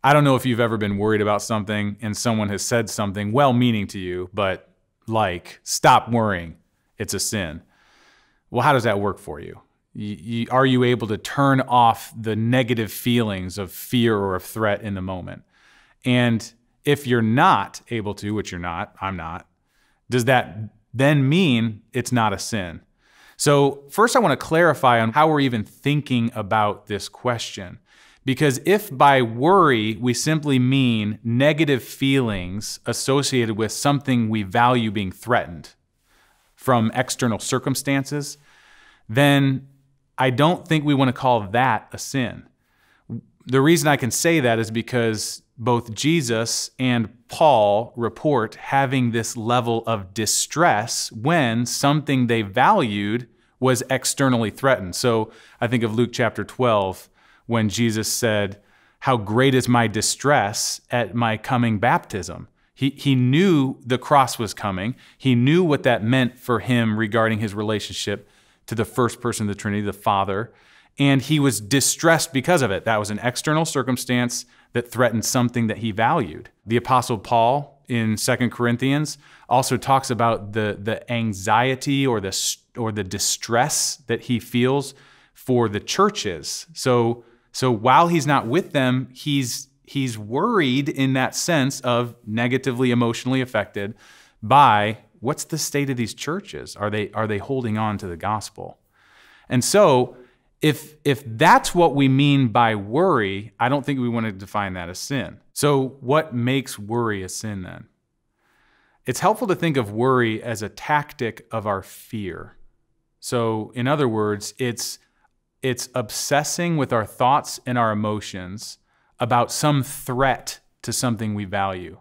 I don't know if you've ever been worried about something and someone has said something well-meaning to you, but like, stop worrying, it's a sin. Well, how does that work for you? Are you able to turn off the negative feelings of fear or of threat in the moment? And if you're not able to, which you're not, I'm not, does that then mean it's not a sin? So first I want to clarify on how we're even thinking about this question. Because if by worry we simply mean negative feelings associated with something we value being threatened from external circumstances, then I don't think we want to call that a sin. The reason I can say that is because both Jesus and Paul report having this level of distress when something they valued was externally threatened. So I think of Luke chapter 12, when Jesus said, "How great is my distress at my coming baptism." He knew the cross was coming. He knew what that meant for him regarding his relationship to the first person of the Trinity, the Father, and he was distressed because of it. That was an external circumstance that threatened something that he valued. The Apostle Paul in 2 Corinthians also talks about the anxiety or the distress that he feels for the churches. So while he's not with them, he's worried in that sense of negatively emotionally affected by what's the state of these churches? Are they holding on to the gospel? And so if that's what we mean by worry, I don't think we want to define that as sin. So what makes worry a sin then? It's helpful to think of worry as a tactic of our fear. So in other words, it's obsessing with our thoughts and our emotions about some threat to something we value,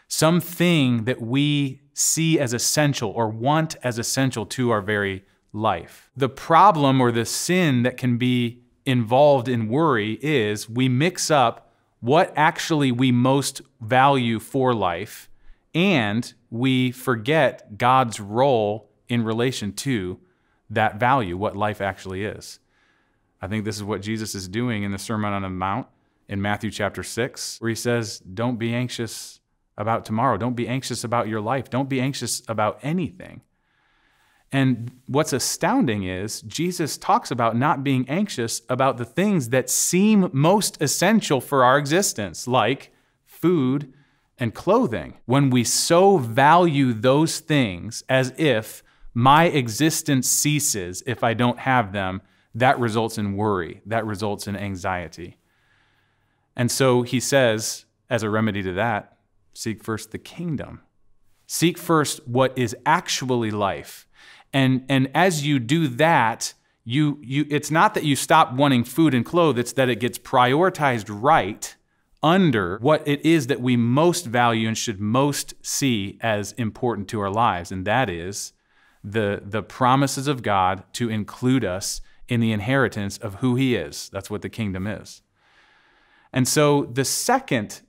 something that we see as essential or want as essential to our very life. The problem or the sin that can be involved in worry is we mix up what actually we most value for life, and we forget God's role in relation to that value, what life actually is. I think this is what Jesus is doing in the Sermon on the Mount in Matthew chapter 6, where he says, don't be anxious about tomorrow. Don't be anxious about your life. Don't be anxious about anything. And what's astounding is Jesus talks about not being anxious about the things that seem most essential for our existence, like food and clothing. When we so value those things as if my existence ceases if I don't have them, that results in worry. That results in anxiety. And so he says, as a remedy to that, seek first the kingdom. Seek first what is actually life. And as you do that, it's not that you stop wanting food and clothes, it's that it gets prioritized right under what it is that we most value and should most see as important to our lives. And that is the promises of God to include us in the inheritance of who he is. That's what the kingdom is. And so the second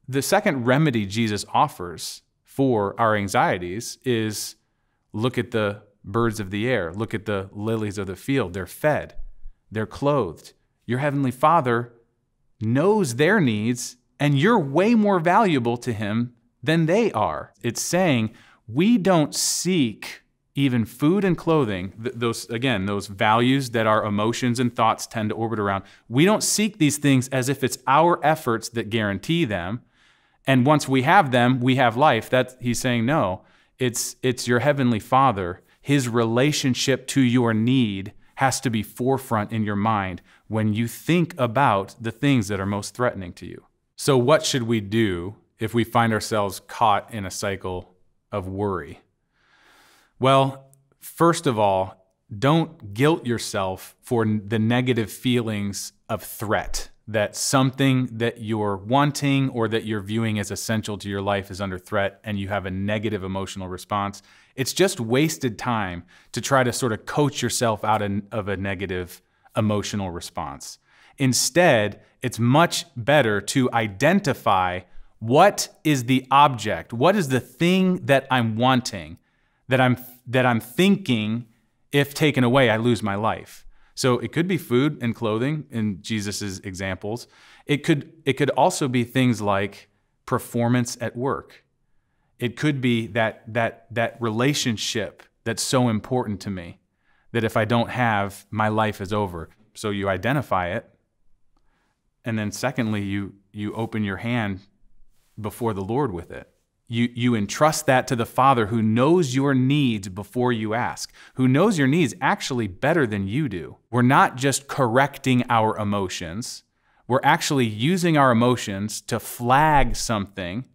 remedy Jesus offers for our anxieties is look at the birds of the air. Look at the lilies of the field. They're fed. They're clothed. Your heavenly Father knows their needs, and you're way more valuable to him than they are. It's saying we don't seek even food and clothing, those values that our emotions and thoughts tend to orbit around. We don't seek these things as if it's our efforts that guarantee them. And once we have them, we have life. He's saying, no, it's your heavenly Father. His relationship to your need has to be forefront in your mind when you think about the things that are most threatening to you. So what should we do if we find ourselves caught in a cycle of worry? Well, first of all, don't guilt yourself for the negative feelings of threat, that something that you're wanting or that you're viewing as essential to your life is under threat and you have a negative emotional response. It's just wasted time to try to sort of coach yourself out of a negative emotional response. Instead, it's much better to identify what is the object, what is the thing that I'm wanting, that I'm thinking, if taken away, I lose my life. So it could be food and clothing in Jesus's examples. It could also be things like performance at work. It could be that relationship that's so important to me that if I don't have, my life is over. So you identify it. And then secondly, you open your hand before the Lord with it. You entrust that to the Father who knows your needs before you ask, who knows your needs actually better than you do. We're not just correcting our emotions. We're actually using our emotions to flag something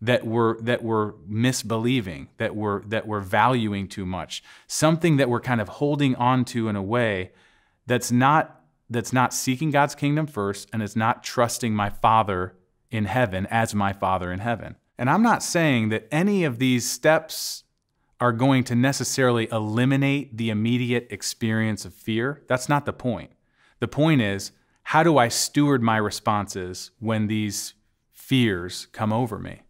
that we're misbelieving, that we're valuing too much, something that we're kind of holding on to in a way that's not seeking God's kingdom first, and it's not trusting my Father in heaven as my Father in heaven. And I'm not saying that any of these steps are going to necessarily eliminate the immediate experience of fear. That's not the point. The point is, how do I steward my responses when these fears come over me?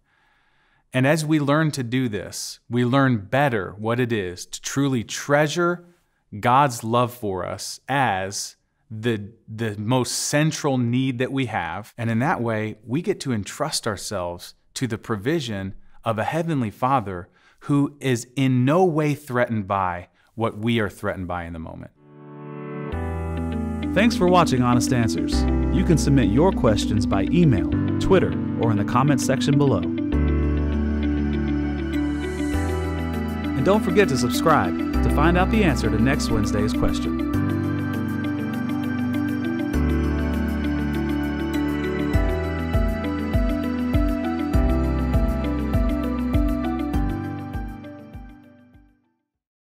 And as we learn to do this, we learn better what it is to truly treasure God's love for us as the most central need that we have. And in that way, we get to entrust ourselves to the provision of a heavenly Father who is in no way threatened by what we are threatened by in the moment. Thanks for watching Honest Answers. You can submit your questions by email, Twitter, or in the comments section below. And don't forget to subscribe to find out the answer to next Wednesday's question.